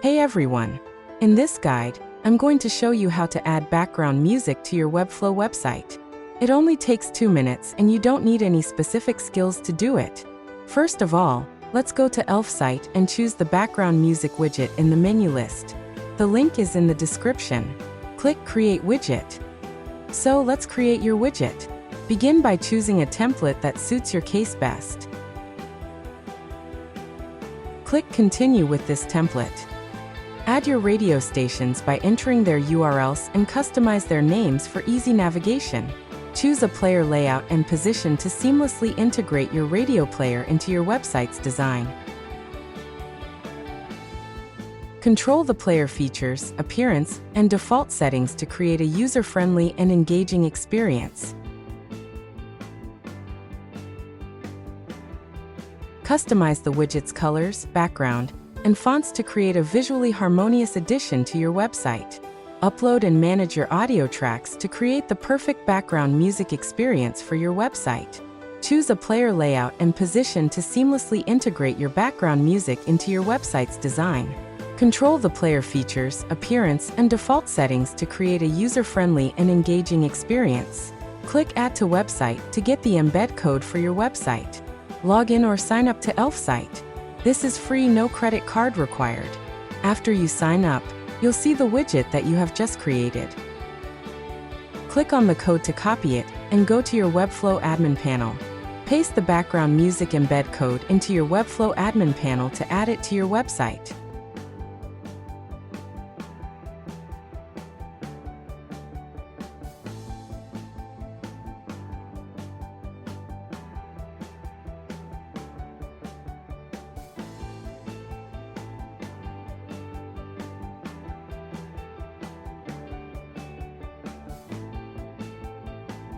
Hey everyone! In this guide, I'm going to show you how to add background music to your Webflow website. It only takes 2 minutes and you don't need any specific skills to do it. First of all, let's go to Elfsight and choose the background music widget in the menu list. The link is in the description. Click Create Widget. So let's create your widget. Begin by choosing a template that suits your case best. Click Continue with this template. Add your radio stations by entering their URLs and customize their names for easy navigation. Choose a player layout and position to seamlessly integrate your radio player into your website's design. Control the player features, appearance, and default settings to create a user-friendly and engaging experience. Customize the widget's colors, background, and fonts to create a visually harmonious addition to your website. Upload and manage your audio tracks to create the perfect background music experience for your website. Choose a player layout and position to seamlessly integrate your background music into your website's design. Control the player features, appearance, and default settings to create a user-friendly and engaging experience. Click Add to Website to get the embed code for your website. Log in or sign up to Elfsight. This is free, no credit card required. After you sign up, you'll see the widget that you have just created. Click on the code to copy it and go to your Webflow admin panel. Paste the background music embed code into your Webflow admin panel to add it to your website.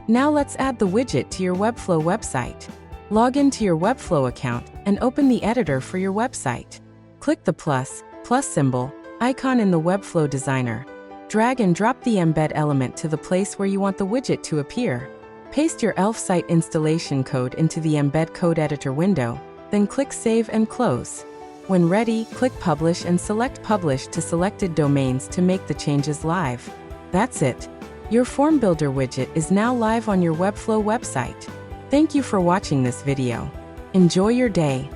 Now let's add the widget to your Webflow website. Log into your Webflow account and open the editor for your website. Click the plus symbol icon in the Webflow Designer. Drag and drop the embed element to the place where you want the widget to appear. Paste your Elfsight installation code into the Embed Code Editor window, then click Save and Close. When ready, click Publish and select Publish to selected domains to make the changes live. That's it. Your Form Builder widget is now live on your Webflow website. Thank you for watching this video. Enjoy your day.